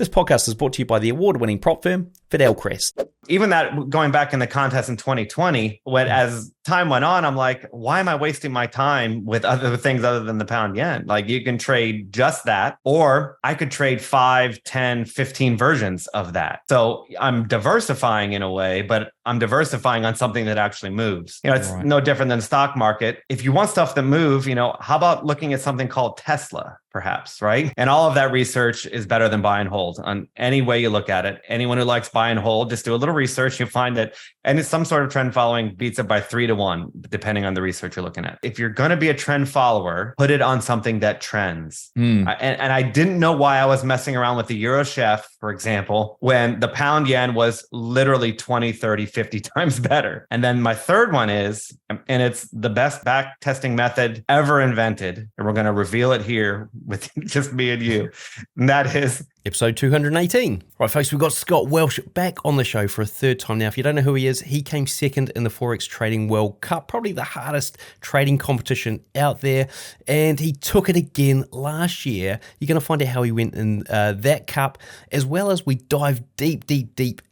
This podcast is brought to you by the award-winning prop firm, Crest. Even that going back in the contest in 2020, as time went on, I'm like, why am I wasting my time with other things other than the pound yen? Like you can trade just that, or I could trade 5, 10, 15 versions of that. So I'm diversifying in a way, but I'm diversifying on something that actually moves. It's no different than the stock market. If you want stuff to move, how about looking at something called Tesla, perhaps, right? And all of that research is better than buy and hold on any way you look at it. Anyone who likes buy and hold, just do a little research. You'll find that, and it's some sort of trend following beats it by 3-1, depending on the research you're looking at. If you're going to be a trend follower, put it on something that trends. And I didn't know why I was messing around with the Euro Chef, for example, when the pound yen was literally 20, 30, 50 times better. And then my third one is, and it's the best back testing method ever invented, and we're going to reveal it here with just me and you, and that is episode 218. Right, folks, we've got Scott Welsh back on the show for a third time now. If you don't know who he is, he came second in the Forex Trading World Cup, probably the hardest trading competition out there, and he took it again last year. You're going to find out how he went in that cup, as well as we dive deep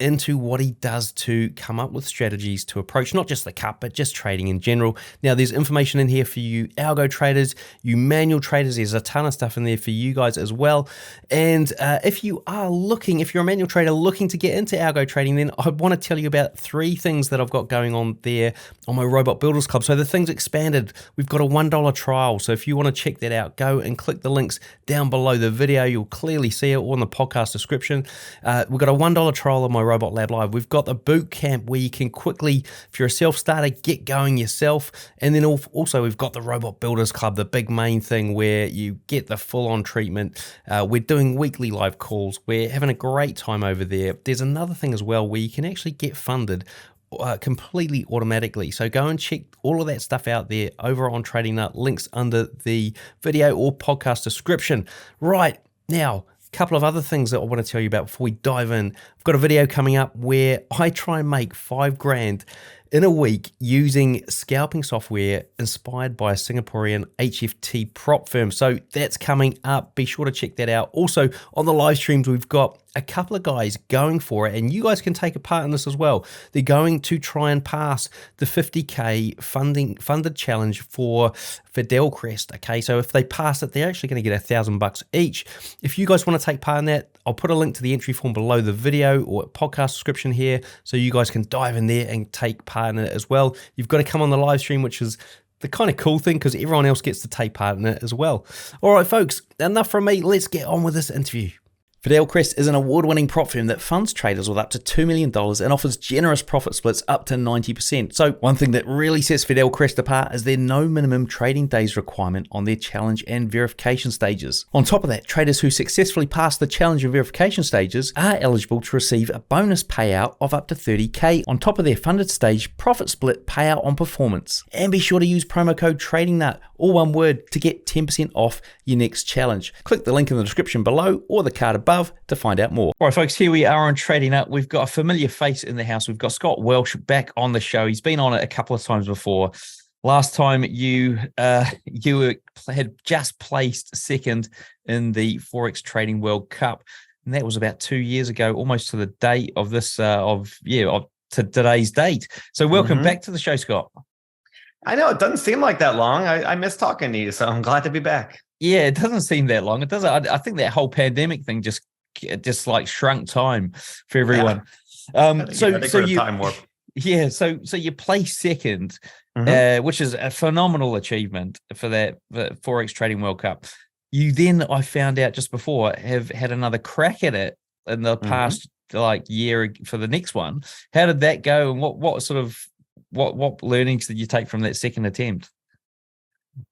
into what he does to come up with strategies to approach not just the cup, but just trading in general. Now, there's information in here for you algo traders, you manual traders. There's a ton of stuff in there for you guys as well. And if you're a manual trader looking to get into algo trading, then I want to tell you about 3 things that I've got going on there on my Robot Builders Club. So the thing's expanded. We've got a $1 trial. So if you want to check that out, go and click the links down below the video. You'll clearly see it, or in the podcast description. We've got a $1 trial of my Robot Lab Live. We've got the boot camp where you can quickly, if you're a self-starter, get going yourself. And then also we've got the Robot Builders Club, the big main thing where you get the full-on treatment. We're doing weekly live calls. We're having a great time over there. There's another thing as well where you can actually get funded completely automatically. So go and check all of that stuff out there over on Trading Nut. Links under the video or podcast description. Right, now, a couple of other things that I want to tell you about before we dive in. I've got a video coming up where I try and make $5,000 in a week using scalping software inspired by a Singaporean HFT prop firm. So that's coming up. Be sure to check that out. Also, on the live streams, we've got a couple of guys going for it, and you guys can take a part in this as well. They're going to try and pass the 50K funded challenge for Crest. Okay, so if they pass it, they're actually going to get $1,000 each. If you guys want to take part in that, I'll put a link to the entry form below the video or podcast description here, so you guys can dive in there and take part in it as well. You've got to come on the live stream, which is the kind of cool thing because everyone else gets to take part in it as well. All right, folks, enough from me. Let's get on with this interview. Crest is an award-winning prop firm that funds traders with up to $2 million and offers generous profit splits up to 90%. So one thing that really sets Crest apart is their no minimum trading days requirement on their challenge and verification stages. On top of that, traders who successfully pass the challenge and verification stages are eligible to receive a bonus payout of up to $30K on top of their funded stage profit split payout on performance. And be sure to use promo code TradingNut, all one word, to get 10% off your next challenge. Click the link in the description below or the card above to find out more. All right, folks, here we are on Trading Up. We've got a familiar face in the house. We've got Scott Welsh back on the show. He's been on it a couple of times before. Last time you had just placed second in the Forex Trading World Cup, and that was about 2 years ago, almost to the date of this to today's date. So welcome back to the show, Scott. I know it doesn't seem like that long. I miss talking to you, so I'm glad to be back. Yeah, it doesn't seem that long. It doesn't. I think that whole pandemic thing just like shrunk time for everyone. Yeah. So you time warp. Yeah, so you place second, which is a phenomenal achievement for the Forex Trading World Cup. You then, I found out just before, have had another crack at it in the past year for the next one. How did that go, and what learnings did you take from that second attempt?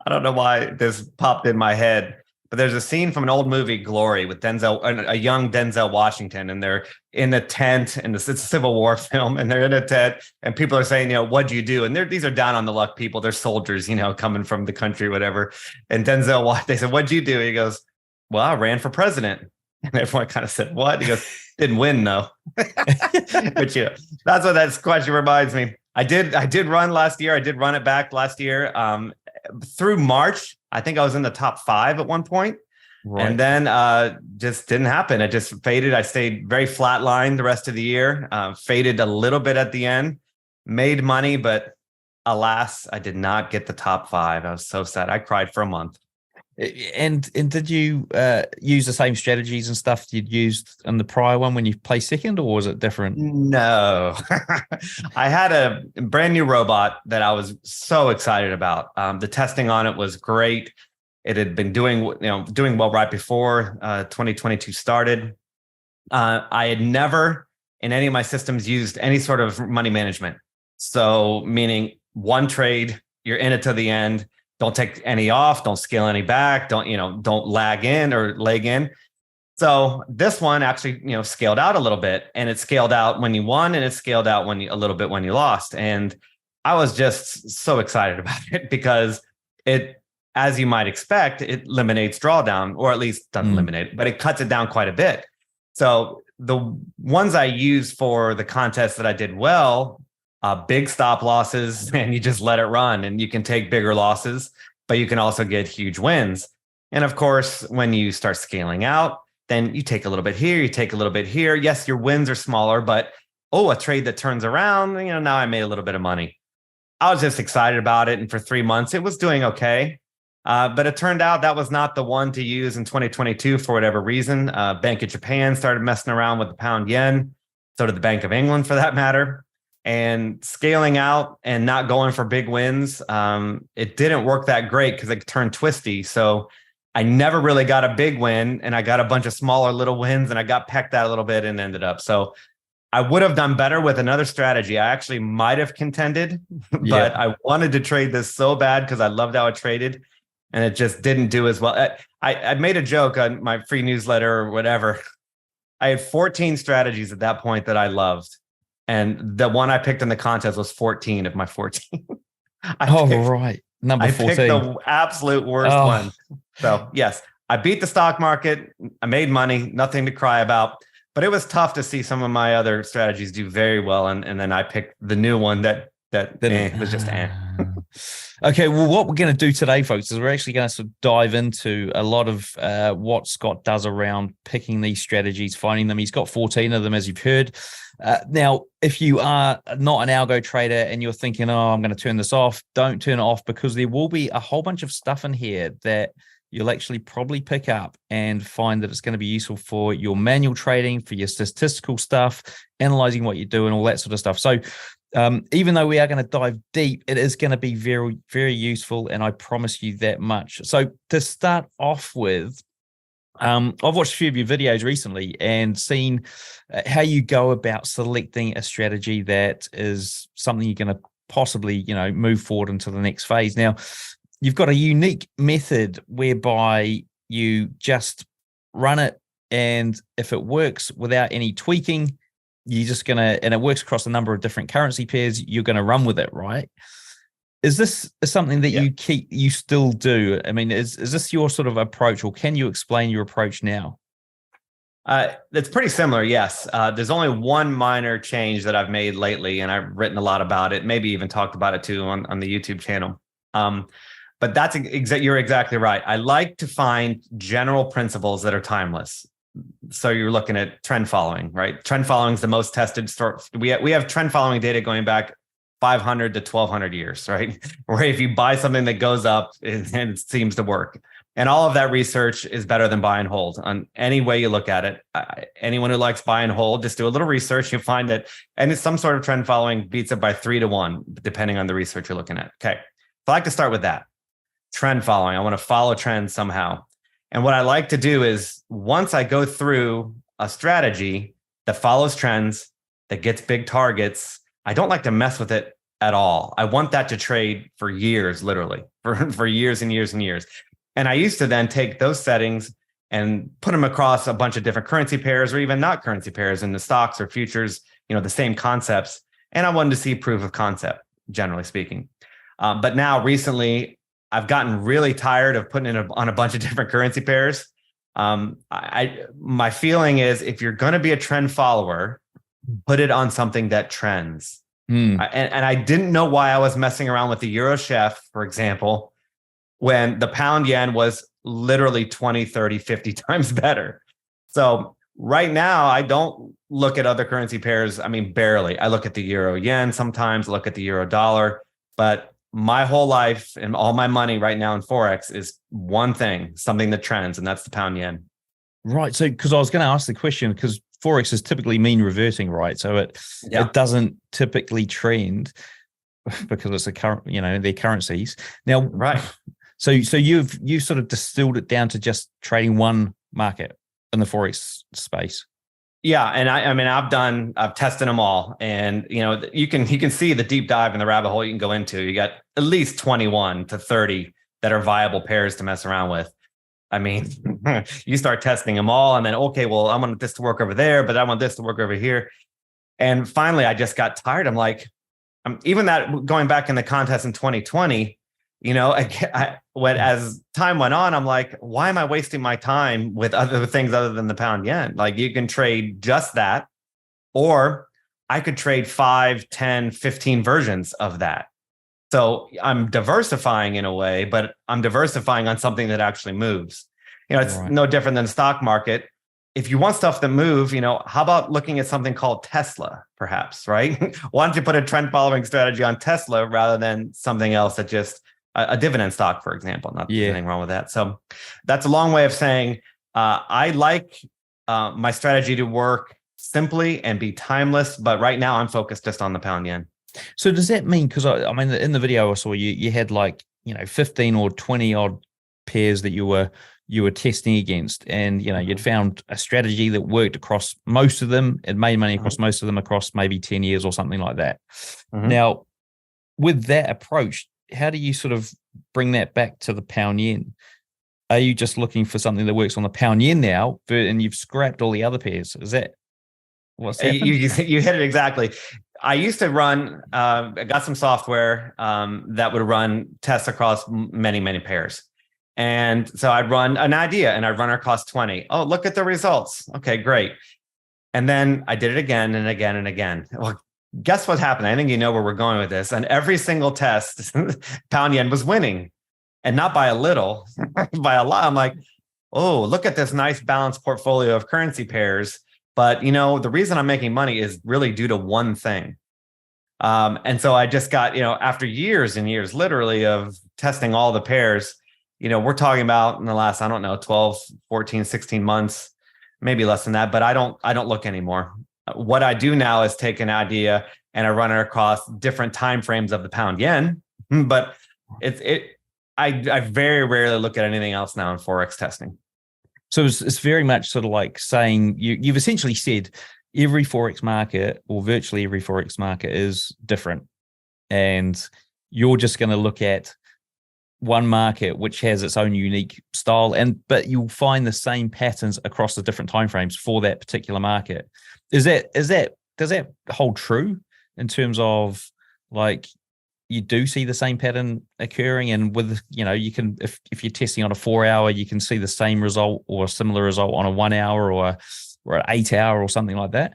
I don't know why this popped in my head, but there's a scene from an old movie, Glory, with a young Denzel Washington, and they're in a tent, and it's a Civil War film, and they're in a tent, and people are saying, what'd you do? And these are down on the luck people. They're soldiers, coming from the country, whatever. And Denzel, they said, what'd you do? He goes, well, I ran for president. And everyone kind of said, what? He goes, didn't win, though. But that's what that question reminds me. I did run last year. I did run it back last year. Through March, I think I was in the top 5 at one point. Right. And then just didn't happen. It just faded. I stayed very flatlined the rest of the year, faded a little bit at the end, made money, but alas, I did not get the top 5. I was so sad. I cried for a month. And did you use the same strategies and stuff you'd used in the prior one when you placed second, or was it different? No, I had a brand new robot that I was so excited about. The testing on it was great. It had been doing well right before 2022 started. I had never in any of my systems used any sort of money management. So meaning one trade, you're in it to the end. Don't take any off. Don't scale any back. Don't lag in or leg in. So this one actually, scaled out a little bit, and it scaled out when you won, and it scaled out a little bit when you lost. And I was just so excited about it because it, as you might expect, it eliminates drawdown, or at least doesn't eliminate it, but it cuts it down quite a bit. So the ones I used for the contest that I did well, big stop losses, and you just let it run, and you can take bigger losses, but you can also get huge wins. And of course, when you start scaling out, then you take a little bit here, you take a little bit here. Yes, your wins are smaller, but a trade that turns around, now I made a little bit of money. I was just excited about it. And for 3 months, it was doing okay. But it turned out that was not the one to use in 2022 for whatever reason. Bank of Japan started messing around with the pound yen. So did the Bank of England, for that matter. And scaling out and not going for big wins, it didn't work that great because it turned twisty. So I never really got a big win, and I got a bunch of smaller little wins, and I got pecked out a little bit and ended up. So I would have done better with another strategy. I actually might have contended, but I wanted to trade this so bad because I loved how it traded, and it just didn't do as well. I made a joke on my free newsletter or whatever. I had 14 strategies at that point that I loved. And the one I picked in the contest was 14 of my 14. Right. Number 14. I picked the absolute worst one. So yes, I beat the stock market. I made money, nothing to cry about. But it was tough to see some of my other strategies do very well. And then I picked the new one that was just Okay, well, what we're going to do today, folks, is we're actually going to sort of dive into a lot of what Scott does around picking these strategies, finding them. He's got 14 of them, as you've heard. Now, if you are not an algo trader and you're thinking, I'm going to turn this off, don't turn it off, because there will be a whole bunch of stuff in here that you'll actually probably pick up and find that it's going to be useful for your manual trading, for your statistical stuff, analyzing what you do and all that sort of stuff. So even though we are going to dive deep, it is going to be very, very useful, and I promise you that much. So to start off with, I've watched a few of your videos recently and seen how you go about selecting a strategy that is something you're going to possibly, move forward into the next phase. Now, you've got a unique method whereby you just run it, and if it works without any tweaking, you're just going to, and it works across a number of different currency pairs, you're going to run with it, right? Is this something that you still do? I mean, is this your sort of approach, or can you explain your approach now? It's pretty similar, yes. There's only one minor change that I've made lately, and I've written a lot about it, maybe even talked about it too on the YouTube channel. But that's you're exactly right. I like to find general principles that are timeless. So you're looking at trend following, right? Trend following is the most tested. We have trend following data going back 500 to 1200 years, right? Where if you buy something that goes up, it seems to work. And all of that research is better than buy and hold on any way you look at it. Anyone who likes buy and hold, just do a little research. You'll find that, and it's some sort of trend following beats it by 3 to 1, depending on the research you're looking at. Okay. So I like to start with that. Trend following. I want to follow trends somehow. And what I like to do is, once I go through a strategy that follows trends, that gets big targets, I don't like to mess with it at all. I want that to trade for years, literally, for years and years and years. And I used to then take those settings and put them across a bunch of different currency pairs, or even not currency pairs, in the stocks or futures, the same concepts. And I wanted to see proof of concept, generally speaking. But now recently, I've gotten really tired of putting it on a bunch of different currency pairs. My feeling is, if you're going to be a trend follower, put it on something that trends. And I didn't know why I was messing around with the Euro Chef, for example, when the pound yen was literally 20, 30, 50 times better. So right now, I don't look at other currency pairs. I mean, barely. I look at the euro yen sometimes, look at the euro dollar, but my whole life and all my money right now in Forex is one thing, something that trends, and that's the pound yen. Right. So, because I was going to ask the question, because Forex is typically mean reverting, right? So it doesn't typically trend because it's a current, their currencies. Now, right. So you've sort of distilled it down to just trading one market in the Forex space. Yeah, and I've tested them all, and you can see the deep dive in the rabbit hole you can go into. You got at least 21 to 30 that are viable pairs to mess around with. I mean, you start testing them all, and then okay, well, I want this to work over there, but I want this to work over here, and finally, I just got tired. I'm like, even that going back in the contest in 2020. As time went on, I'm like, why am I wasting my time with other things other than the pound yen? Like, you can trade just that, or I could trade 5, 10, 15 versions of that. So I'm diversifying in a way, but I'm diversifying on something that actually moves. It's right. No different than the stock market. If you want stuff that move, how about looking at something called Tesla, perhaps, right? Why don't you put a trend following strategy on Tesla rather than something else that just a dividend stock, for example? Not anything wrong with that. So that's a long way of saying I like my strategy to work simply and be timeless. But right now I'm focused just on the pound yen. So does that mean, because I mean, in the video I saw you had 15 or 20 odd pairs that you were testing against, and you'd found a strategy that worked across most of them and made money across most of them across maybe 10 years or something like that. Now, with that approach, how do you sort of bring that back to the pound yen? Are you just looking for something that works on the pound yen now, and you've scrapped all the other pairs? Is that what's happened? You hit it exactly. I used to run, I got some software that would run tests across many, many pairs. And so I'd run an idea and I'd run across 20. Oh, look at the results. Okay, great. And then I did it again and again and again. Well, guess what happened? I think you know where we're going with this. And every single test, pound yen was winning, and not by a little, by a lot. I'm like, oh, look at this nice balanced portfolio of currency pairs. But the reason I'm making money is really due to one thing. And so I just got, after years and years, literally, of testing all the pairs, we're talking about in the last, 12, 14, 16 months, maybe less than that, but I don't look anymore. What I do now is take an idea and I run it across different time frames of the pound yen, but I very rarely look at anything else now in Forex testing. So it's very much sort of like saying you've essentially said every Forex market, or virtually every Forex market, is different, and you're just going to look at one market which has its own unique style, but you'll find the same patterns across the different timeframes for that particular market. Does that hold true in terms of you do see the same pattern occurring, and with you can, if you're testing on a 4 hour, you can see the same result or a similar result on a 1 hour or an 8 hour or something like that?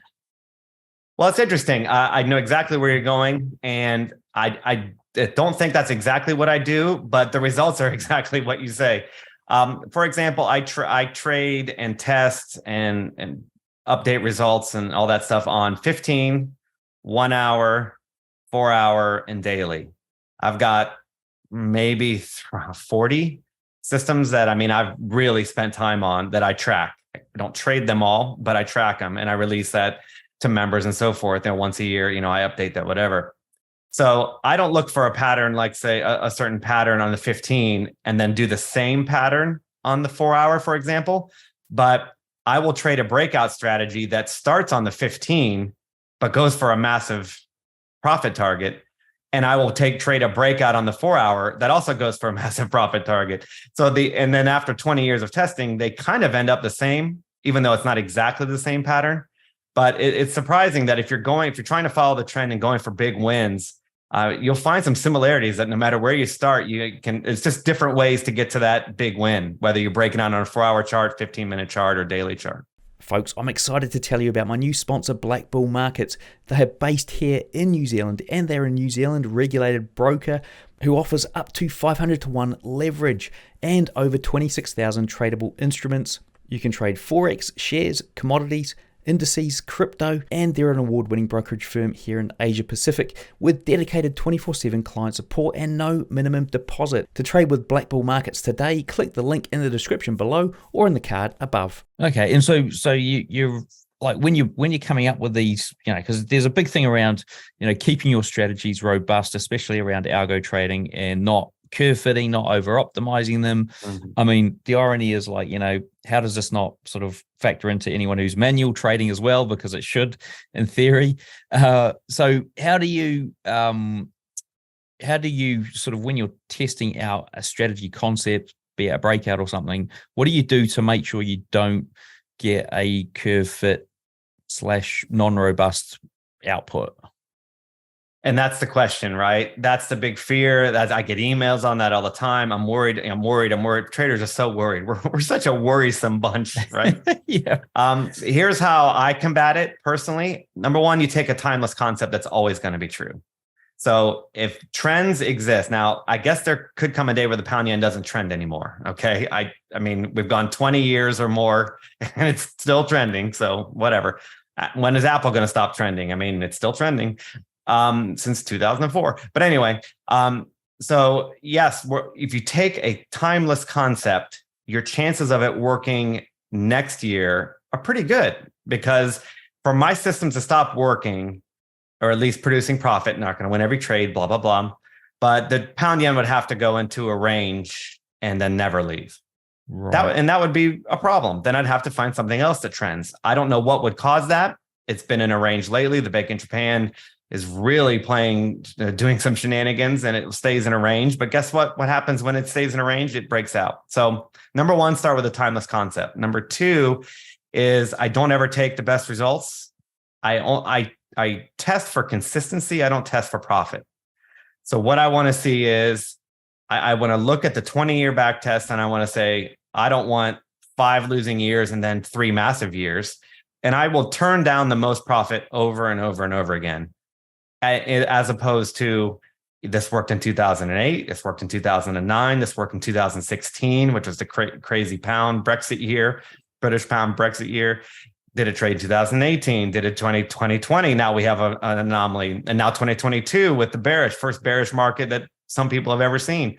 Well, it's interesting. I know exactly where you're going, and I don't think that's exactly what I do, but the results are exactly what you say. For example, I trade and test and update results and all that stuff on 15, 1 hour, 4 hour, and daily. I've got maybe 40 systems that I've really spent time on that I track. I don't trade them all, but I track them and I release that to members and so forth. And once a year, I update that, whatever. So I don't look for a pattern, like say a certain pattern on the 15 and then do the same pattern on the 4 hour, for example. But I will trade a breakout strategy that starts on the 15, but goes for a massive profit target. And I will trade a breakout on the 4 hour that also goes for a massive profit target. And then after 20 years of testing, they kind of end up the same, even though it's not exactly the same pattern. But it's surprising that if you're trying to follow the trend and going for big wins, you'll find some similarities that no matter where you start, it's just different ways to get to that big win, whether you're breaking out on a 4 hour chart, 15-minute chart, or daily chart. Folks, I'm excited to tell you about my new sponsor, Black Bull Markets. They are based here in New Zealand, and they're a New Zealand regulated broker who offers up to 500 to 1 leverage and over 26,000 tradable instruments. You can trade Forex, shares, commodities, indices, crypto, and they're an award-winning brokerage firm here in Asia Pacific with dedicated 24/7 client support and no minimum deposit. To trade with Black Bull Markets today, click the link in the description below or in the card above. Okay, and so you're like when you're coming up with these, because there's a big thing around, keeping your strategies robust, especially around algo trading and not curve fitting, not over optimizing them. Mm-hmm. I mean, the irony is like, how does this not sort of factor into anyone who's manual trading as well? Because it should, in theory. So how do you sort of, when you're testing out a strategy concept, be it a breakout or something, what do you do to make sure you don't get a curve fit / non-robust output? And that's the question, right? That's the big fear. That I get emails on that all the time. I'm worried. Traders are so worried. We're such a worrisome bunch, right? Yeah. Here's how I combat it personally. Number one, you take a timeless concept that's always going to be true. So if trends exist, now I guess there could come a day where the pound yen doesn't trend anymore. Okay. I mean, we've gone 20 years or more and it's still trending. So whatever. When is Apple going to stop trending? I mean, it's still trending. Since 2004. But anyway, so yes, if you take a timeless concept, your chances of it working next year are pretty good, because for my system to stop working, or at least producing profit, not going to win every trade, blah, blah, blah, but the pound yen would have to go into a range and then never leave. Right. That would be a problem. Then I'd have to find something else that trends. I don't know what would cause that. It's been in a range lately. The Bank in Japan is really doing some shenanigans, and it stays in a range. But guess what? What happens when it stays in a range? It breaks out. So number one, start with a timeless concept. Number two is I don't ever take the best results. I test for consistency. I don't test for profit. So what I want to see is I want to look at the 20-year back test, and I want to say, I don't want 5 losing years and then 3 massive years. And I will turn down the most profit over and over and over again. As opposed to, this worked in 2008, this worked in 2009, this worked in 2016, which was the crazy pound Brexit year, British pound Brexit year. Did a trade 2018, did it 2020. Now we have an anomaly. And now 2022 with the first bearish market that some people have ever seen.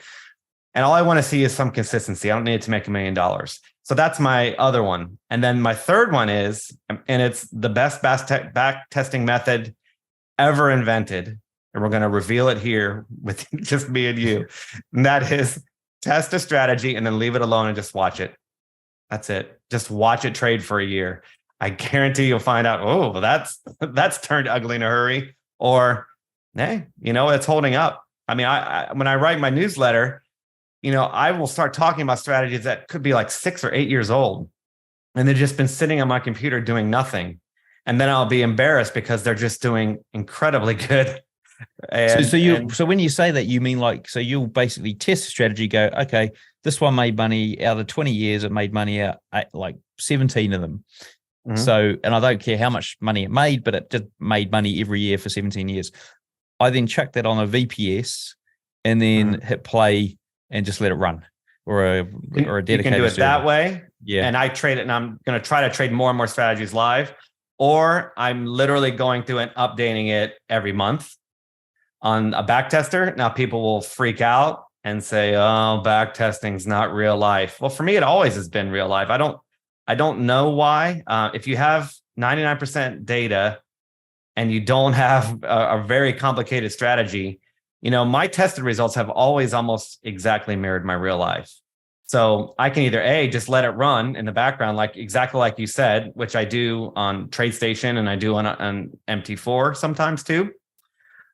And all I want to see is some consistency. I don't need it to make $1 million. So that's my other one. And then my third one is, and it's the best back testing method ever invented, and we're going to reveal it here with just me and you. And that is, test a strategy and then leave it alone and just watch it. That's it. Just watch it trade for a year. I guarantee you'll find out, oh, well, that's turned ugly in a hurry, or hey, it's holding up. I mean, I when I write my newsletter, I will start talking about strategies that could be like 6 or 8 years old, and they've just been sitting on my computer doing nothing. And then I'll be embarrassed because they're just doing incredibly good. So when you say that, you mean so you'll basically test a strategy, go, okay, this one made money out of 20 years. It made money out like 17 of them. Mm-hmm. So, and I don't care how much money it made, but it just made money every year for 17 years. I then chuck that on a VPS and then hit play and just let it run, or a dedicated. You can do it server that way. Yeah. And I trade it, and I'm going to try to trade more and more strategies live. Or I'm literally going through and updating it every month on a back tester. Now people will freak out and say, oh, back testing's not real life. Well, for me, it always has been real life. I don't know why. If you have 99% data and you don't have a very complicated strategy, my tested results have always almost exactly mirrored my real life. So I can either just let it run in the background, exactly like you said, which I do on TradeStation and I do on MT4 sometimes too.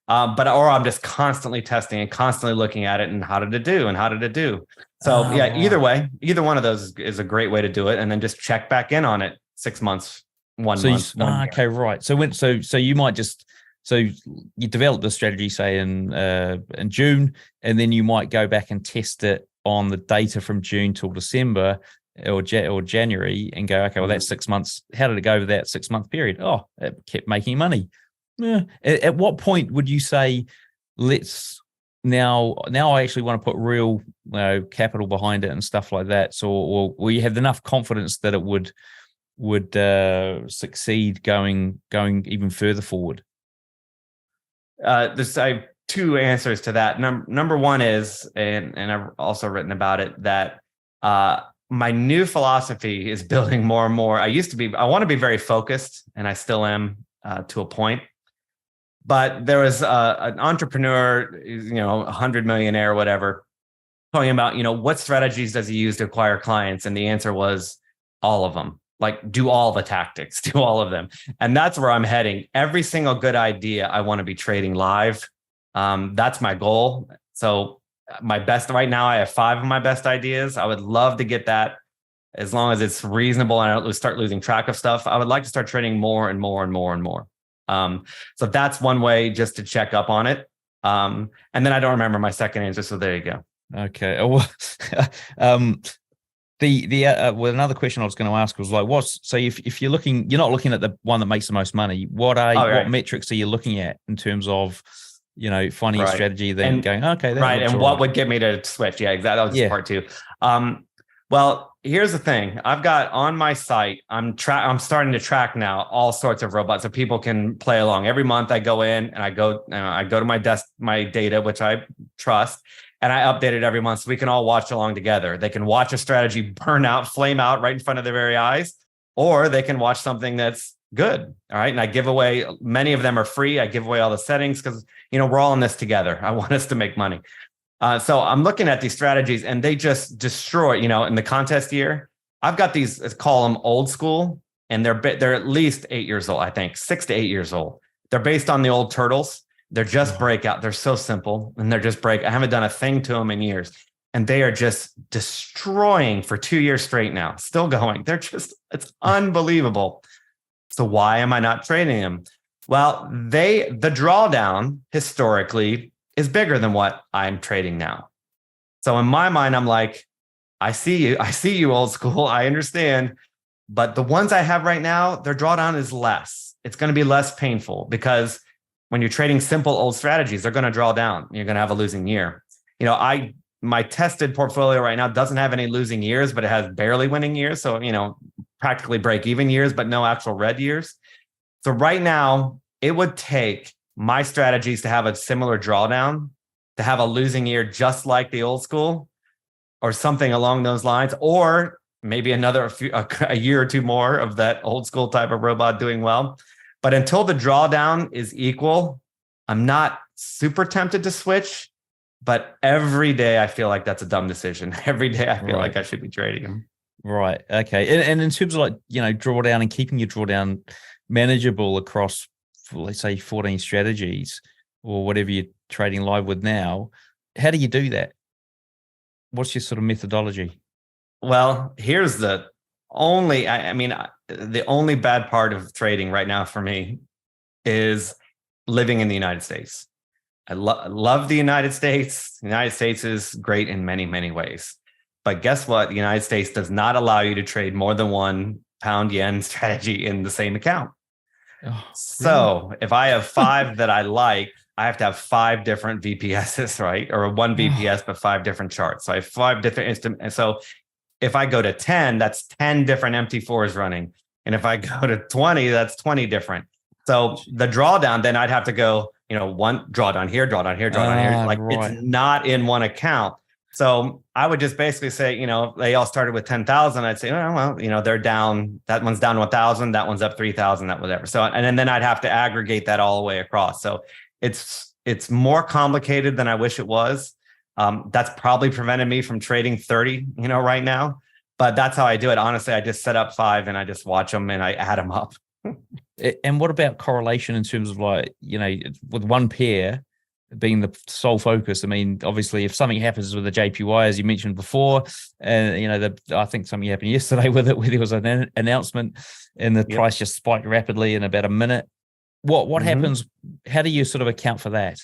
Or I'm just constantly testing and constantly looking at it and how did it do? So either way, either one of those is a great way to do it, and then just check back in on it 6 months, 1 month. Okay, right. So you might just. So you develop the strategy, say in June, and then you might go back and test it on the data from June till December or January, and go, okay, well, that's 6 months. How did it go over that 6 month period? Oh, it kept making money. At what point would you say, let's now I actually want to put real capital behind it and stuff like that. So, or you have enough confidence that it would succeed going even further forward? I have two answers to that. Number one is, and I've also written about it, that my new philosophy is building more and more. I want to be very focused, and I still am to a point. But there was an entrepreneur, a 100 millionaire, whatever, talking about, what strategies does he use to acquire clients? And the answer was all of them. Like, do all the tactics, do all of them. And that's where I'm heading. Every single good idea, I want to be trading live. That's my goal. So my best right now, I have 5 of my best ideas. I would love to get that, as long as it's reasonable and I don't start losing track of stuff. I would like to start trading more and more and more and more. So that's one way just to check up on it. And then I don't remember my second answer. So there you go. Okay. Well, another question I was going to ask was like, if you're not looking at the one that makes the most money, what metrics are you looking at in terms of, finding a strategy, then going, okay, that right. And what would get me to switch? Yeah, exactly. That was part 2. Well, here's the thing. I've got on my site, I'm starting to track now all sorts of robots so people can play along. Every month I go in and I go to my data, which I trust, and I update it every month so we can all watch along together. They can watch a strategy burn out, flame out right in front of their very eyes, or they can watch something that's good. All right. And I give away, many of them are free. I give away all the settings because, we're all in this together. I want us to make money. So I'm looking at these strategies and they just destroy, in the contest year. I've got these, let's call them old school, and they're at least 8 years old, I think 6 to 8 years old. They're based on the old turtles. They're just breakout. They're so simple and they're just break. I haven't done a thing to them in years, and they are just destroying for 2 years straight now, still going. It's unbelievable. So why am I not trading them? Well, the drawdown historically is bigger than what I'm trading now. So in my mind, I'm like, I see you old school. I understand. But the ones I have right now, their drawdown is less. It's going to be less painful because when you're trading simple old strategies, they're going to draw down. You're going to have a losing year. My tested portfolio right now doesn't have any losing years, but it has barely winning years. So, practically break even years, but no actual red years. So right now, it would take my strategies to have a similar drawdown, to have a losing year just like the old school, or something along those lines, or maybe a year or two more of that old school type of robot doing well. But until the drawdown is equal, I'm not super tempted to switch. But every day I feel like that's a dumb decision. Every day I feel like I should be trading them. Right. Okay. And in terms of drawdown and keeping your drawdown manageable across, let's say, 14 strategies or whatever you're trading live with now, how do you do that? What's your sort of methodology? Well, here's the only, the only bad part of trading right now for me is living in the United States. I love the United States. The United States is great in many, many ways. But guess what? The United States does not allow you to trade more than one pound yen strategy in the same account. Oh, so really? If I have 5 that I like, I have to have 5 different VPSs, right? Or one VPS, but 5 different charts. So I have 5 different instruments. So if I go to 10, that's 10 different MT4s running. And if I go to 20, that's 20 different. So the drawdown, then I'd have to go, one drawdown here, drawdown here, drawdown here. Like it's not in one account. So I would just basically say, they all started with 10,000. I'd say, they're down. That one's down 1,000. That one's up 3,000. That whatever. So, and then I'd have to aggregate that all the way across. So it's more complicated than I wish it was. That's probably prevented me from trading 30, right now. But that's how I do it. Honestly, I just set up 5 and I just watch them and I add them up. And what about correlation in terms of with one pair being the sole focus? I mean, obviously, if something happens with the JPY, as you mentioned before, and I think something happened yesterday with it, where there was an announcement and the price just spiked rapidly in about a minute. What happens? How do you sort of account for that?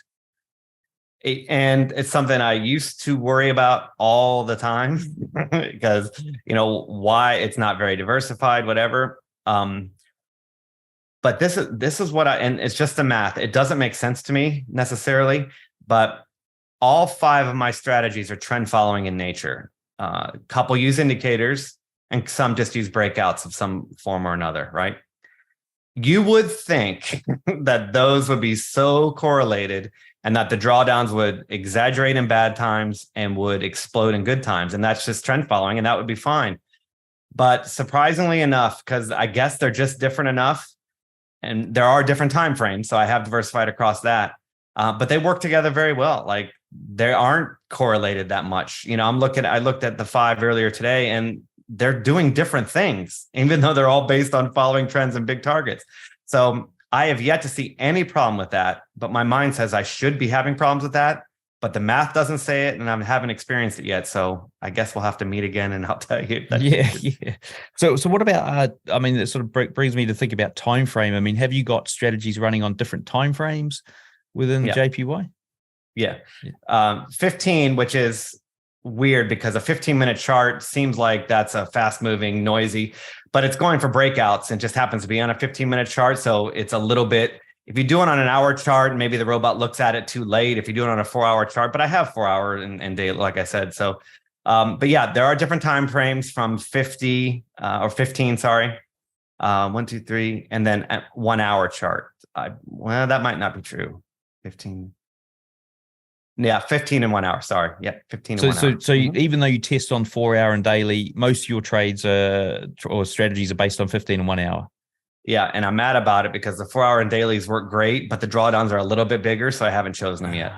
And it's something I used to worry about all the time because, why it's not very diversified, whatever. But this is what and it's just the math. It doesn't make sense to me necessarily, but all 5 of my strategies are trend following in nature. A couple use indicators and some just use breakouts of some form or another, right? You would think that those would be so correlated and that the drawdowns would exaggerate in bad times and would explode in good times. And that's just trend following, and that would be fine. But surprisingly enough, because I guess they're just different enough, and there are different time frames, so I have diversified across that. But they work together very well. Like, they aren't correlated that much. I looked at the 5 earlier today, and they're doing different things, even though they're all based on following trends and big targets. So I have yet to see any problem with that, but my mind says I should be having problems with that, but the math doesn't say it, and I haven't experienced it yet. So I guess we'll have to meet again, and I'll tell you. Yeah. So what about, it sort of brings me to think about time frame. I mean, have you got strategies running on different time frames within JPY? Yeah. 15, which is weird because a 15-minute chart seems like that's a fast-moving, noisy, but it's going for breakouts and just happens to be on a 15-minute chart. So it's a little bit, if you do it on an hour chart, maybe the robot looks at it too late. If you do it on a 4-hour chart, but I have 4-hour and day, like I said. So, but yeah, there are different time frames from 15, 1, 2, 3, and then at 1 hour chart. Well, that might not be true. 15. Yeah, 15 in 1 hour. Sorry. Yeah, 15 in 1 hour. So even though you test on 4-hour and daily, most of your trades or strategies are based on 15 and 1 hour. Yeah, and I'm mad about it because the 4-hour and dailies work great, but the drawdowns are a little bit bigger, so I haven't chosen them yet.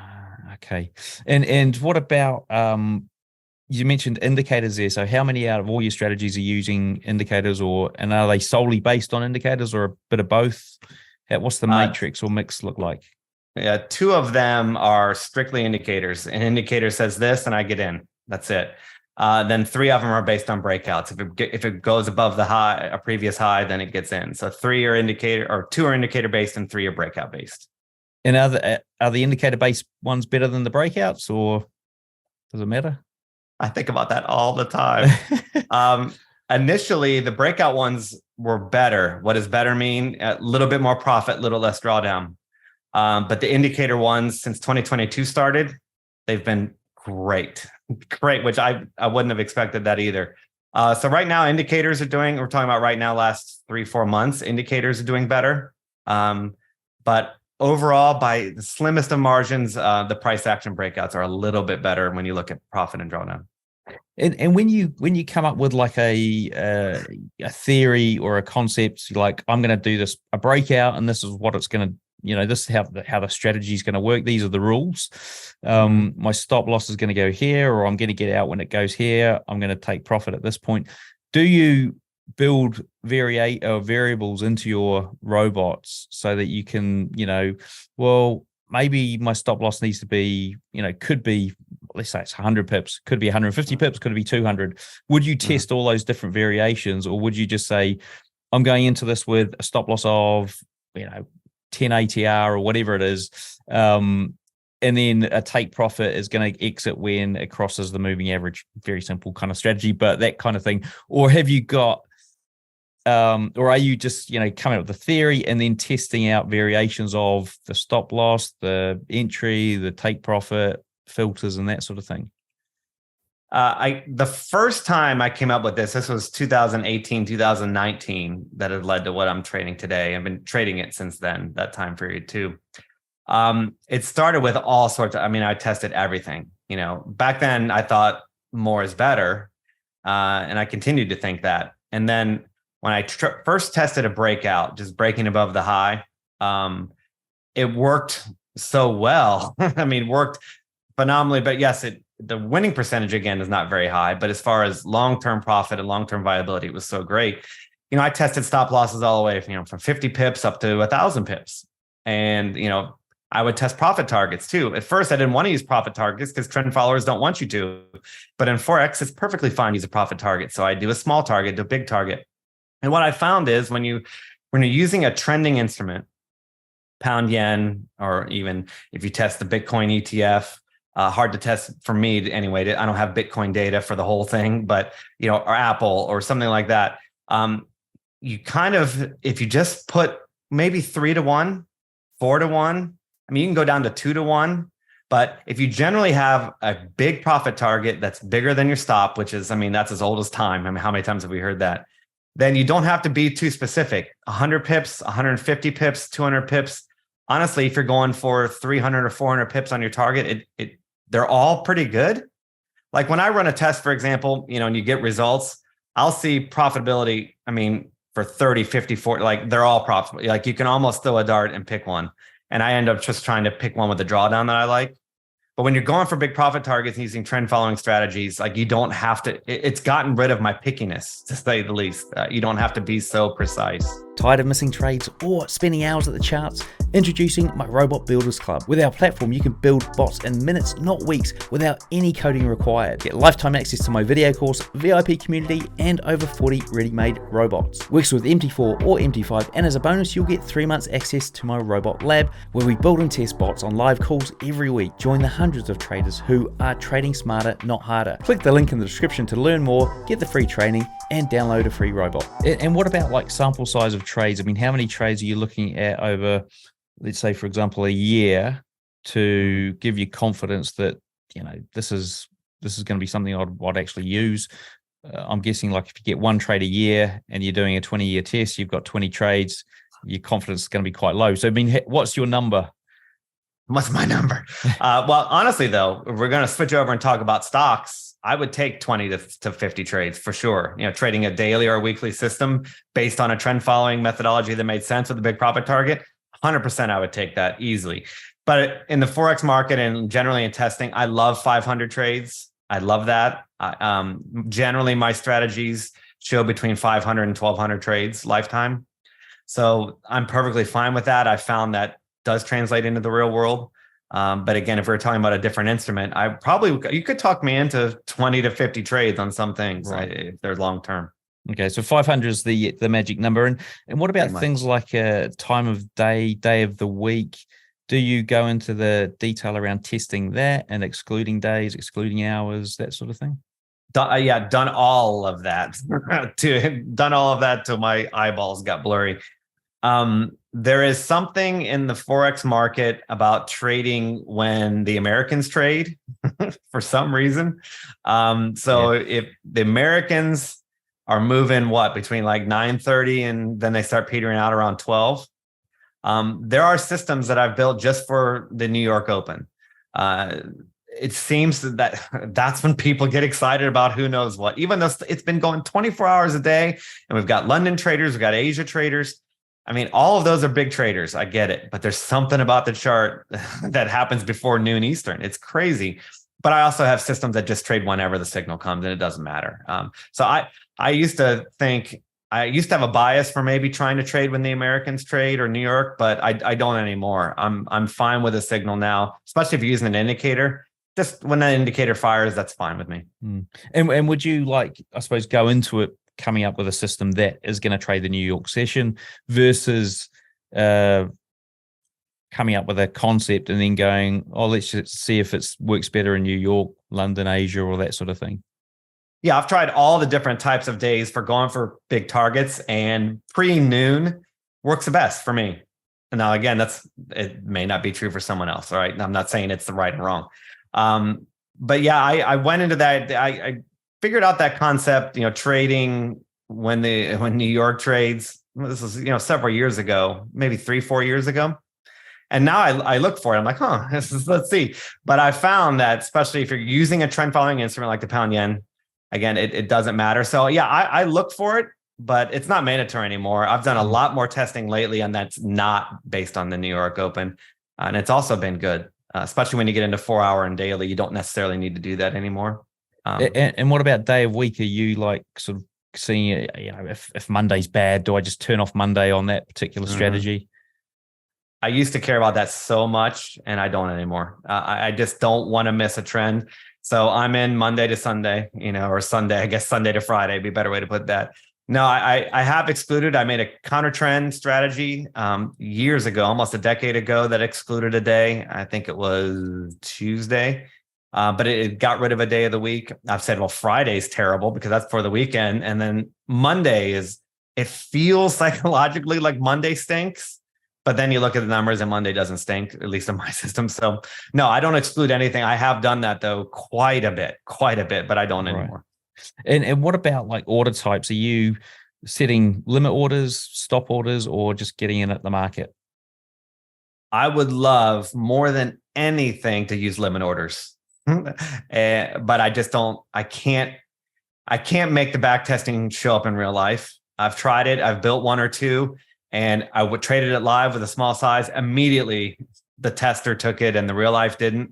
Okay. And what about you mentioned indicators there? So how many out of all your strategies are using indicators, and are they solely based on indicators or a bit of both? What's the matrix or mix look like? Yeah, 2 of them are strictly indicators. An indicator says this, and I get in. That's it. Then 3 of them are based on breakouts. If it goes above the high, a previous high, then it gets in. So 2 are indicator based, and 3 are breakout based. And are the indicator based ones better than the breakouts, or does it matter? I think about that all the time. Initially, the breakout ones were better. What does better mean? A little bit more profit, little less drawdown. But the indicator ones, since 2022 started, they've been great, which I wouldn't have expected that either. So right now, indicators are we're talking about right now, last 3-4 months, indicators are doing better. But overall, by the slimmest of margins, the price action breakouts are a little bit better when you look at profit and drawdown. And when you come up with like a theory or a concept, like I'm going to do this, a breakout, and this is what it's going to, this is how the strategy is going to work. These are the rules. My stop loss is going to go here, or I'm going to get out when it goes here. I'm going to take profit at this point. Do you build variables into your robots so that you can, maybe my stop loss needs to be, could be, let's say it's 100 pips, could be 150 pips, could be 200. Would you test all those different variations, or would you just say, I'm going into this with a stop loss of, 10 ATR or whatever it is, and then a take profit is going to exit when it crosses the moving average? Very simple kind of strategy, but that kind of thing. Or have you got, or are you just, coming up with the theory and then testing out variations of the stop loss, the entry, the take profit, filters, and that sort of thing? The first time I came up with this was 2018, 2019, that had led to what I'm trading today. I've been trading it since then, that time period too. It started with all sorts of, I tested everything. Back then I thought more is better. And I continued to think that. And then when I first tested a breakout, just breaking above the high, it worked so well. Worked phenomenally. But yes, the winning percentage, again, is not very high. But as far as long-term profit and long-term viability, it was so great. I tested stop losses all the way from 50 pips up to 1,000 pips. And, I would test profit targets too. At first, I didn't want to use profit targets because trend followers don't want you to. But in Forex, it's perfectly fine to use a profit target. So I do a small target, do a big target. And what I found is when you're using a trending instrument, pound yen, or even if you test the Bitcoin ETF, hard to test for me anyway. I don't have Bitcoin data for the whole thing, but or Apple or something like that. You kind of, if you just put maybe 3 to 1, 4 to 1, you can go down to 2 to 1. But if you generally have a big profit target that's bigger than your stop, which is, I mean, that's as old as time. I mean, how many times have we heard that? Then you don't have to be too specific. 100 pips, 150 pips, 200 pips. Honestly, if you're going for 300 or 400 pips on your target, they're all pretty good. Like when I run a test, for example, and you get results, I'll see profitability. I mean, for 30, 50, 40, like they're all profitable. Like you can almost throw a dart and pick one. And I end up just trying to pick one with a drawdown that I like. But when you're going for big profit targets and using trend following strategies, like you don't have to, it's gotten rid of my pickiness, to say the least. You don't have to be so precise. Tired of missing trades or spending hours at the charts? Introducing my Robot Builders Club. With our platform, you can build bots in minutes, not weeks, without any coding required. Get lifetime access to my video course, VIP community, and over 40 ready-made robots. Works with MT4 or MT5, and as a bonus, you'll get 3 months access to my robot lab, where we build and test bots on live calls every week. Join the hundreds of traders who are trading smarter, not harder. Click the link in the description to learn more, get the free training, and download a free robot. And what about like sample size of trades? I mean, how many trades are you looking at over, let's say, for example, a year to give you confidence that, this is going to be something I'd actually use? I'm guessing like if you get one trade a year and you're doing a 20-year test, you've got 20 trades, your confidence is going to be quite low. So, I mean, what's your number? What's my number? Well, honestly, though, if we're going to switch over and talk about stocks, I would take 20 to 50 trades for sure. Trading a daily or a weekly system based on a trend following methodology that made sense with a big profit target, 100% I would take that easily. But in the Forex market and generally in testing, I love 500 trades. I love that. Generally, my strategies show between 500 and 1,200 trades lifetime. So I'm perfectly fine with that. I found that does translate into the real world. But again, if we're talking about a different instrument, you could talk me into 20 to 50 trades on some things, right, if they're long term. Okay, so 500 is the magic number. And what about things like time of day of the week? Do you go into the detail around testing that and excluding days, excluding hours, that sort of thing? Done all of that. Done all of that till my eyeballs got blurry. There is something in the Forex market about trading when the Americans trade for some reason. If the Americans are moving between like 9:30 and then they start petering out around 12. There are systems that I've built just for the New York Open. It seems that that's when people get excited about who knows what, even though it's been going 24 hours a day and we've got London traders, we've got Asia traders. I mean, all of those are big traders. I get it. But there's something about the chart that happens before noon Eastern. It's crazy. But I also have systems that just trade whenever the signal comes and it doesn't matter. So I used to have a bias for maybe trying to trade when the Americans trade or New York, but I don't anymore. I'm fine with a signal now, especially if you're using an indicator. Just when that indicator fires, that's fine with me. And would you I suppose, go into it coming up with a system that is going to trade the New York session versus coming up with a concept and then going, let's just see if it works better in New York, London, Asia, or that sort of thing? Yeah, I've tried all the different types of days for going for big targets, and pre-noon works the best for me. And now, again, it may not be true for someone else. All right. I'm not saying it's the right and wrong. But yeah, I went into that. I figured out that concept, trading when New York trades. This was, several years ago, maybe 3-4 years ago. And now I look for it. I'm like, let's see. But I found that, especially if you're using a trend following instrument like the pound yen, again, it doesn't matter. So yeah, I look for it, but it's not mandatory anymore. I've done a lot more testing lately, and that's not based on the New York Open. And it's also been good, especially when you get into 4-hour and daily. You don't necessarily need to do that anymore. And what about day of week? Are you sort of seeing, if Monday's bad, do I just turn off Monday on that particular strategy? I used to care about that so much, and I don't anymore. I just don't want to miss a trend. So I'm in Monday to Sunday, or Sunday, I guess Sunday to Friday would be a better way to put that. No, I have excluded. I made a counter trend strategy years ago, almost a decade ago, that excluded a day. I think it was Tuesday. But it got rid of a day of the week. I've said, well, Friday's terrible because that's for the weekend. And then Monday it feels psychologically like Monday stinks, But then you look at the numbers and Monday doesn't stink, at least in my system. So no, I don't exclude anything. I have done that though quite a bit, but I don't anymore. And what about like order types? Are you setting limit orders, stop orders, or just getting in at the market? I would love more than anything to use limit orders. But I just don't, I can't make the back testing show up in real life. I've tried it. I've built one or two, and I would traded it live with a small size. Immediately, the tester took it and the real life didn't.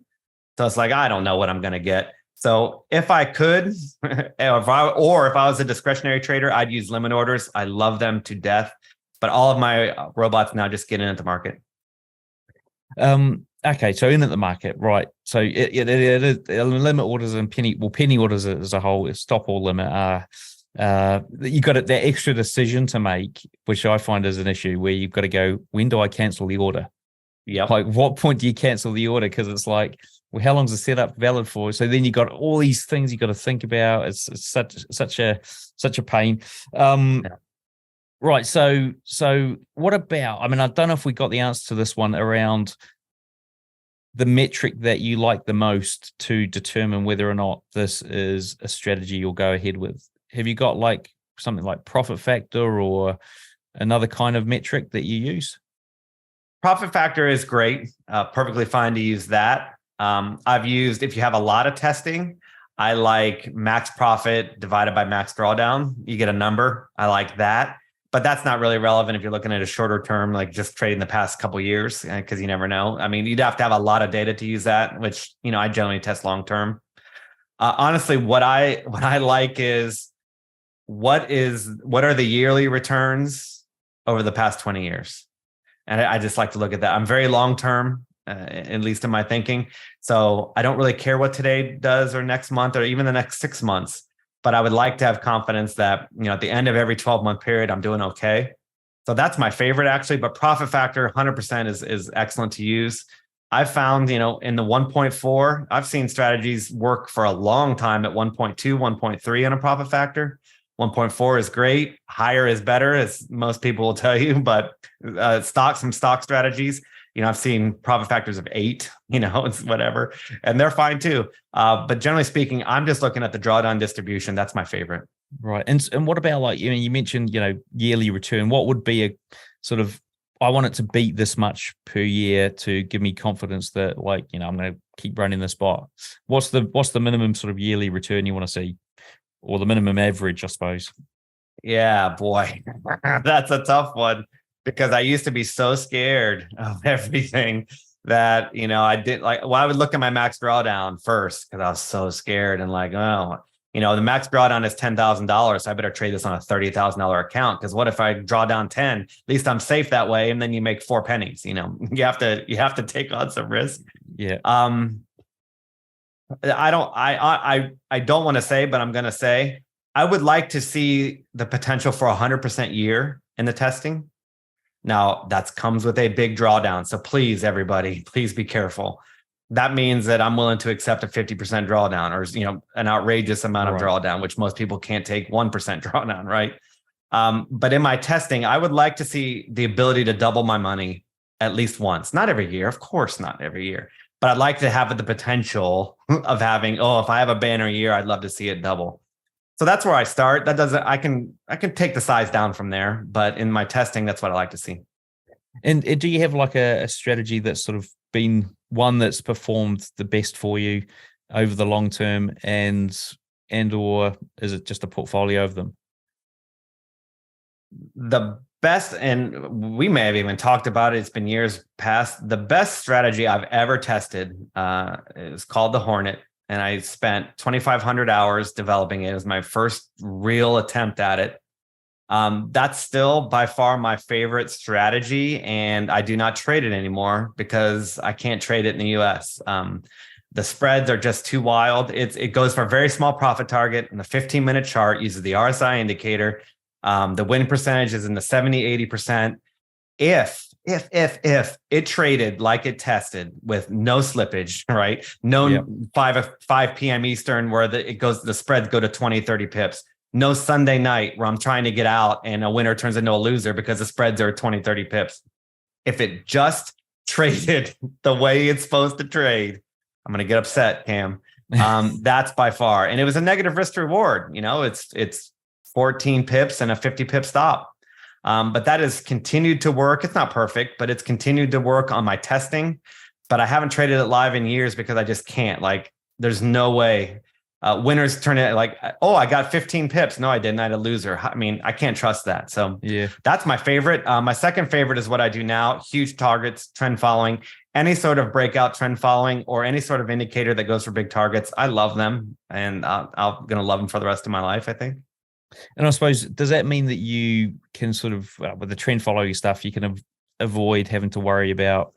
So it's like, I don't know what I'm going to get. So if I could, if I was a discretionary trader, I'd use limit orders. I love them to death, but all of my robots now just get in at the market. Okay, so in at the market, right? So it is limit orders and penny orders as a whole, stop or limit are. You got that extra decision to make, which I find is an issue where you've got to go, when do I cancel the order? Yeah. Like, what point do you cancel the order? Because it's like, well, how long's the setup valid for? So then you got all these things you got to think about. It's such a pain. Right. So what about? I mean, I don't know if we got the answer to this one around the metric that you like the most to determine whether or not this is a strategy you'll go ahead with. Have you got like something like profit factor or another kind of metric that you use? Profit factor is great. Perfectly fine to use that. I've used, if you have a lot of testing, I like max profit divided by max drawdown. You get a number. I like that. But that's not really relevant if you're looking at a shorter term, like just trading the past couple of years, because you never know. I mean, you'd have to have a lot of data to use that, which, I generally test long term. Honestly, what I like is what are the yearly returns over the past 20 years? And I just like to look at that. I'm very long-term, at least in my thinking. So I don't really care what today does or next month or even the next 6 months, but I would like to have confidence that, at the end of every 12-month period, I'm doing okay. So that's my favorite actually, but profit factor 100% is excellent to use. I've found, in the 1.4, I've seen strategies work for a long time at 1.2, 1.3 on a profit factor. 1.4 is great. Higher is better, as most people will tell you, but some stock strategies, I've seen profit factors of 8, it's whatever, and they're fine too. But generally speaking, I'm just looking at the drawdown distribution. That's my favorite. Right. And what about like, you mentioned, yearly return. What would be a sort of, I want it to beat this much per year to give me confidence that like, I'm going to keep running the spot. What's the minimum sort of yearly return you want to see? Or the minimum average, I suppose. Yeah, boy, that's a tough one because I used to be so scared of everything that, I didn't like, I would look at my max drawdown first because I was so scared and like, oh, the max drawdown is $10,000. So I better trade this on a $30,000 account. Because what if I draw down 10? At least I'm safe that way. And then you make 4 pennies, you have to take on some risk. Yeah. I don't want to say, but I'm going to say, I would like to see the potential for 100% year in the testing. Now that comes with a big drawdown. So please, everybody, please be careful. That means that I'm willing to accept a 50% drawdown or, an outrageous amount of drawdown, which most people can't take 1% drawdown. Right. But in my testing, I would like to see the ability to double my money at least once, not every year. Of course, not every year. But I'd like to have the potential of having, if I have a banner year, I'd love to see it double. So that's where I start. I can take the size down from there. But in my testing, that's what I like to see. And do you have like a strategy that's sort of been one that's performed the best for you over the long term or is it just a portfolio of them? The best, and we may have even talked about it, it's been years past, the best strategy I've ever tested is called the Hornet. And I spent 2,500 hours developing it. It was my first real attempt at it. That's still by far my favorite strategy. And I do not trade it anymore because I can't trade it in the US. The spreads are just too wild. It goes for a very small profit target, and the 15-minute chart uses the RSI indicator. The win percentage is in the 70-80%. If it traded like it tested with no slippage, right? No 5 p.m. Eastern where the spreads go to 20, 30 pips. No Sunday night where I'm trying to get out and a winner turns into a loser because the spreads are 20, 30 pips. if it just traded the way it's supposed to trade, I'm going to get upset, Cam. That's by far. And it was a negative risk to reward. It's 14 pips and a 50 pip stop. But that has continued to work. It's not perfect, but it's continued to work on my testing. But I haven't traded it live in years because I just can't. Like, there's no way. Winners turn it like, oh, I got 15 pips. No, I didn't. I had a loser. I mean, I can't trust that. So yeah, that's my favorite. My second favorite is what I do now. Huge targets, trend following, any sort of breakout trend following, or any sort of indicator that goes for big targets. I love them, and I'm going to love them for the rest of my life, I think. And I suppose, does that mean that you can sort of, with the trend following stuff, you can avoid having to worry about,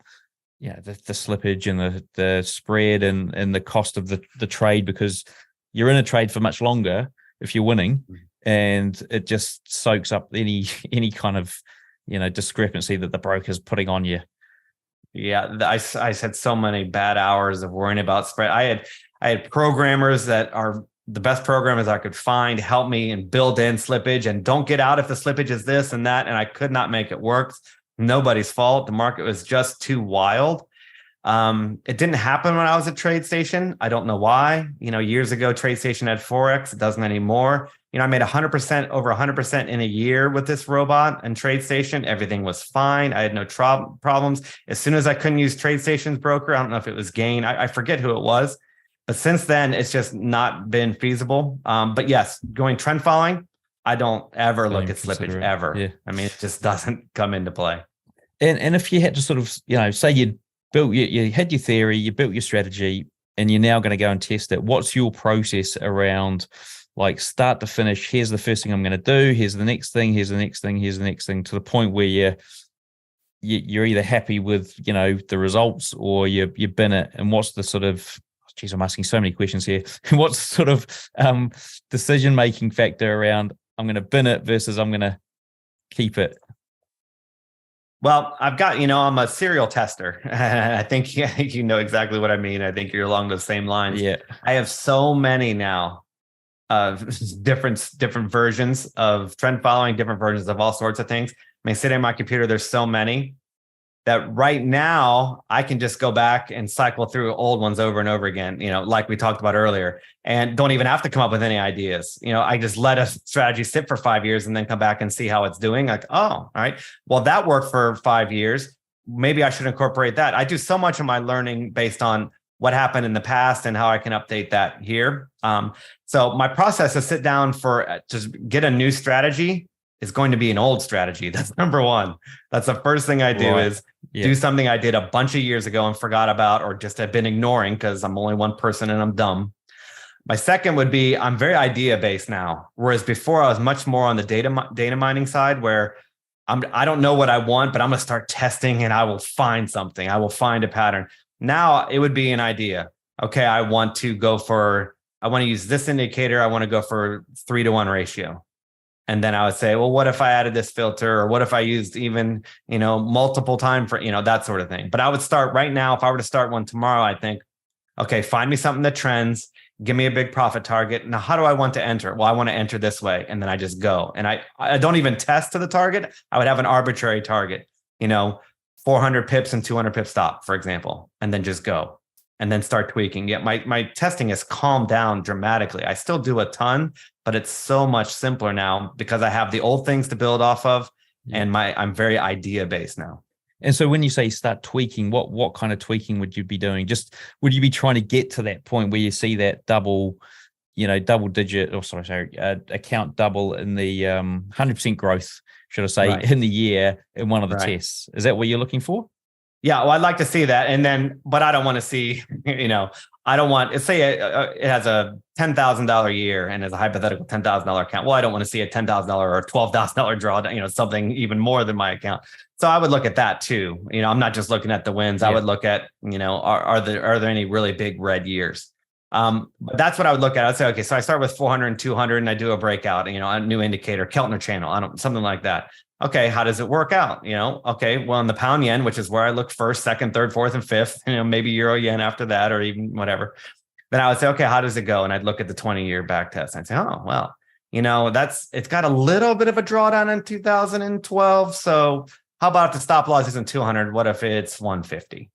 the slippage and the spread and the cost of the trade, because you're in a trade for much longer if you're winning, and it just soaks up any kind of, discrepancy that the broker's putting on you. Yeah, I had so many bad hours of worrying about spread. I had programmers that are the best programmers I could find help me and build in slippage and don't get out if the slippage is this and that. And I could not make it work. Nobody's fault. The market was just too wild. It didn't happen when I was at TradeStation. I don't know why. Years ago, TradeStation had Forex. It doesn't anymore. I made 100%, over 100% in a year with this robot and TradeStation. Everything was fine. I had no problems. As soon as I couldn't use TradeStation's broker, I don't know if it was Gain. I forget who it was. But since then, it's just not been feasible. But yes, going trend following, I don't ever look at slippage ever. Yeah. I mean, it just doesn't come into play. And if you had to sort of, say you had your theory, you built your strategy, and you're now going to go and test it. What's your process around, like, start to finish? Here's the first thing I'm going to do. Here's the next thing. Here's the next thing. Here's the next thing, to the point where you're either happy with, the results, or you bin it. And what's the sort of, geez, I'm asking so many questions here. What's sort of decision-making factor around, I'm going to bin it versus I'm going to keep it? Well, I've got, I'm a serial tester. I think you know exactly what I mean. I think you're along those same lines. Yeah. I have so many now of different versions of trend following, different versions of all sorts of things. I mean, sitting on my computer, there's so many that right now I can just go back and cycle through old ones over and over again, like we talked about earlier, and don't even have to come up with any ideas. I just let a strategy sit for 5 years and then come back and see how it's doing. Like, oh, all right, well, that worked for 5 years. Maybe I should incorporate that. I do so much of my learning based on what happened in the past and how I can update that here. So my process to sit down for just get a new strategy is going to be an old strategy. That's number one. That's the first thing I do, is do something I did a bunch of years ago and forgot about, or just have been ignoring because I'm only one person and I'm dumb. My second would be, I'm very idea based now. Whereas before I was much more on the data mining side, where I don't know what I want, but I'm going to start testing and I will find something. I will find a pattern. Now it would be an idea. Okay, I want to use this indicator. I want to go for 3-to-1 ratio. And then I would say, well, what if I added this filter, or what if I used even, multiple time for, that sort of thing. But I would start right now. If I were to start one tomorrow, I think, okay, find me something that trends, give me a big profit target. Now, how do I want to enter? Well, I want to enter this way. And then I just go. And I don't even test to the target. I would have an arbitrary target, 400 pips and 200 pip stop, for example, and then just go. And then start tweaking. Yeah, my testing has calmed down dramatically. I still do a ton, but it's so much simpler now because I have the old things to build off of, and I'm very idea based now. And so when you say start tweaking, what kind of tweaking would you be doing? Just, would you be trying to get to that point where you see that double digit, account double in the 100% growth, should I say, in the year in one of the tests? Is that what you're looking for? Yeah, well, I'd like to see that. But I don't want to see, I don't want, say it has a $10,000 year and is a hypothetical $10,000 account. Well, I don't want to see a $10,000 or $12,000 drawdown, something even more than my account. So I would look at that too. I'm not just looking at the wins. I would look at, are there any really big red years? But that's what I would look at. I'd say, okay, so I start with 400 and 200 and I do a breakout, a new indicator, Keltner channel, something like that. Okay, how does it work out? Okay, well, in the pound yen, which is where I look first, second, third, fourth, and fifth, maybe euro yen after that, or even whatever. Then I would say, okay, how does it go? And I'd look at the 20-year back test. And I'd say, oh, well, it's got a little bit of a drawdown in 2012. So how about if the stop loss isn't 200? What if it's 150?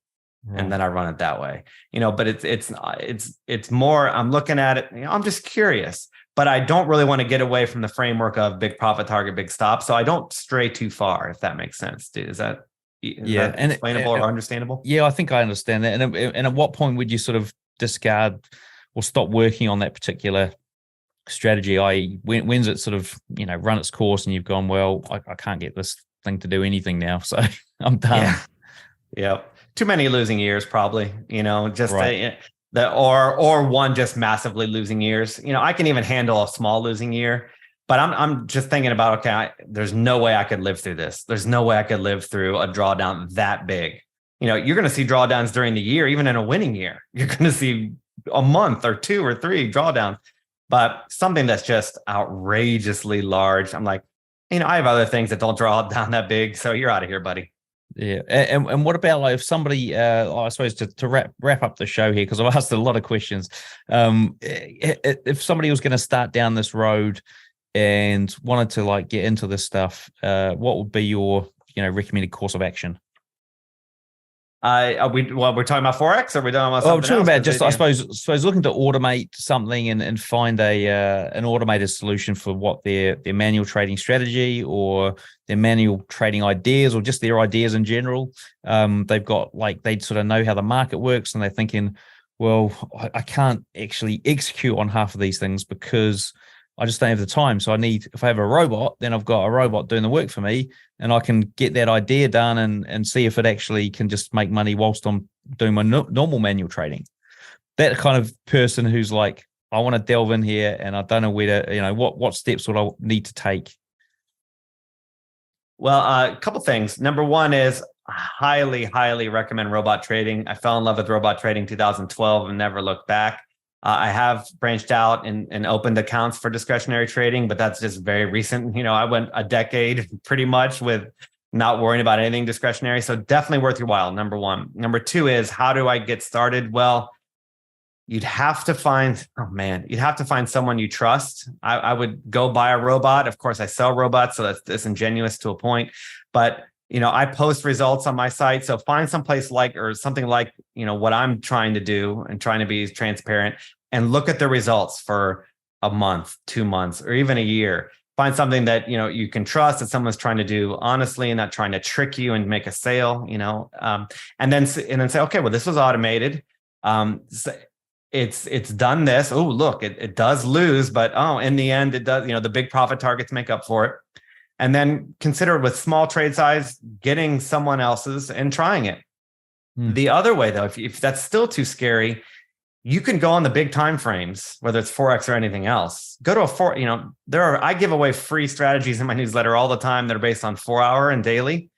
Right. And then I run it that way, but it's more, I'm looking at it, I'm just curious, but I don't really want to get away from the framework of big profit target, big stop. So I don't stray too far, if that makes sense. Dude, is that explainable or understandable? Yeah, I think I understand that. And at what point would you sort of discard or stop working on that particular strategy? I.e., when's it sort of, run its course and you've gone, well, I can't get this thing to do anything now, so I'm done. Yeah. Too many losing years, probably, just Right. or one just massively losing years. I can even handle a small losing year, but I'm just thinking about, okay, there's no way I could live through this. There's no way I could live through a drawdown that big. You're going to see drawdowns during the year, even in a winning year. You're going to see a month or 2 or 3 drawdowns, but something that's just outrageously large. I'm like, I have other things that don't draw down that big. So you're out of here, buddy. Yeah. And what about like if somebody, I suppose to wrap up the show here, because I've asked a lot of questions. If somebody was going to start down this road and wanted to like get into this stuff, what would be your, recommended course of action? We're talking about Forex, or are we talking about something we're talking else? about just, I suppose looking to automate something and find an automated solution for what their manual trading strategy or their manual trading ideas or just their ideas in general. They've got they sort of know how the market works and they're thinking, well, I can't actually execute on half of these things because I just don't have the time. So if I have a robot, then I've got a robot doing the work for me and I can get that idea done and see if it actually can just make money whilst I'm doing my normal manual trading. That kind of person who's like, I want to delve in here and I don't know where to, what steps would I need to take? Well, a couple things. Number one is highly, highly recommend robot trading. I fell in love with robot trading 2012 and never looked back. I have branched out and opened accounts for discretionary trading, but that's just very recent. I went a decade pretty much with not worrying about anything discretionary. So definitely worth your while. Number one. Number two is, how do I get started? Well, you'd have to find someone you trust. I would go buy a robot. Of course, I sell robots, so that's disingenuous to a point. But I post results on my site. So find someplace something like, what I'm trying to do and trying to be transparent and look at the results for a month, 2 months, or even a year. Find something that, you can trust that someone's trying to do honestly and not trying to trick you and make a sale, and then say, okay, well, this was automated. It's done this. Oh, look, it does lose, but in the end, it does, the big profit targets make up for it. And then consider with small trade size, getting someone else's and trying it. The other way, though, if that's still too scary, you can go on the big time frames, whether it's Forex or anything else. Go to I give away free strategies in my newsletter all the time that are based on 4-hour and daily.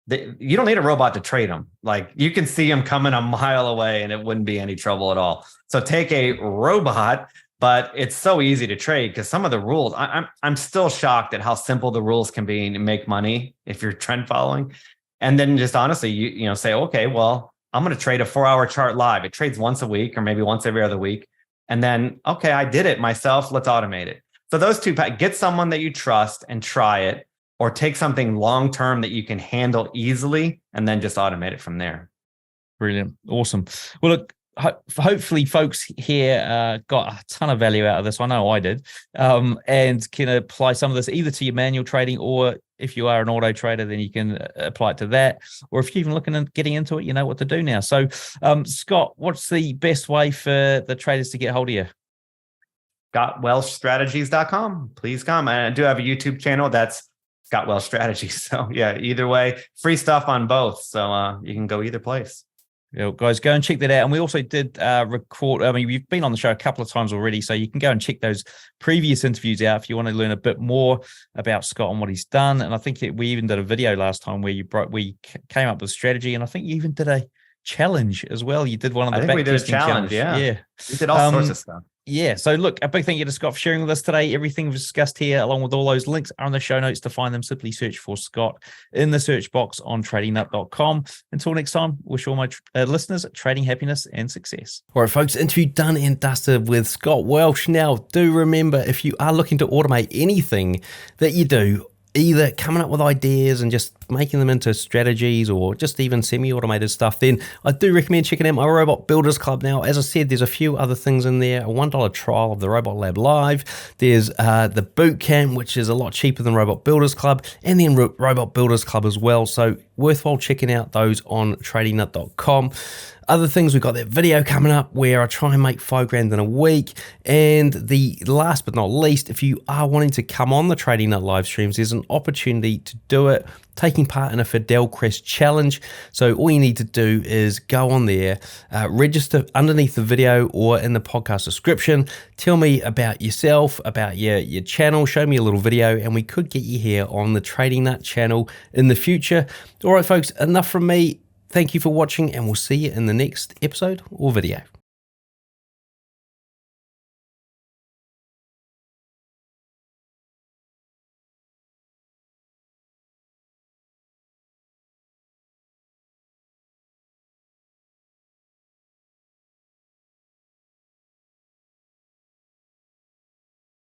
You don't need a robot to trade them. Like, you can see them coming a mile away and it wouldn't be any trouble at all. So take a robot, but it's so easy to trade because some of the rules, I'm still shocked at how simple the rules can be to make money if you're trend following. And then just honestly, you say, okay, well, I'm going to trade a 4-hour chart live. It trades once a week or maybe once every other week. And then, okay, I did it myself. Let's automate it. So those two, get someone that you trust and try it, or take something long-term that you can handle easily and then just automate it from there. Brilliant. Awesome. Well, look, hopefully folks here got a ton of value out of this. I know I did, and can apply some of this either to your manual trading, or if you are an auto trader, then you can apply it to that. Or if you're even looking at getting into it, you know what to do now. So, Scott, what's the best way for the traders to get hold of you? ScottWelshStrategies.com. Please come. I do have a YouTube channel that's Scott Welsh Strategies. So yeah, either way, free stuff on both. So you can go either place. Yeah, guys, go and check that out. And we also did record. I mean, you've been on the show a couple of times already, so you can go and check those previous interviews out if you want to learn a bit more about Scott and what he's done. And I think we even did a video last time where we came up with strategy, and I think you even did a challenge as well. You did one of the I think we did a challenge. Yeah, we did all sorts of stuff. Yeah. So look, a big thank you to Scott for sharing with us today. Everything we've discussed here, along with all those links, are in the show notes. To find them, simply search for Scott in the search box on tradingnut.com. Until next time, wish all my listeners trading happiness and success. All right, folks, interview done and dusted with Scott Welsh. Now, do remember, if you are looking to automate anything that you do, either coming up with ideas and just making them into strategies or just even semi-automated stuff, then I do recommend checking out my Robot Builders Club. Now, as I said, there's a few other things in there. A $1 trial of the Robot Lab Live. There's the boot camp, which is a lot cheaper than Robot Builders Club, and then Robot Builders Club as well. So worthwhile checking out those on tradingnut.com. Other things, we've got that video coming up where I try and make $5,000 in a week. And the last but not least, if you are wanting to come on the Trading Nut live streams, there's an opportunity to do it, taking part in a Fidel Crest challenge. So all you need to do is go on there, register underneath the video or in the podcast description, tell me about yourself, about your channel, show me a little video, and we could get you here on the Trading Nut channel in the future. All right, folks, enough from me. Thank you for watching, and we'll see you in the next episode or video.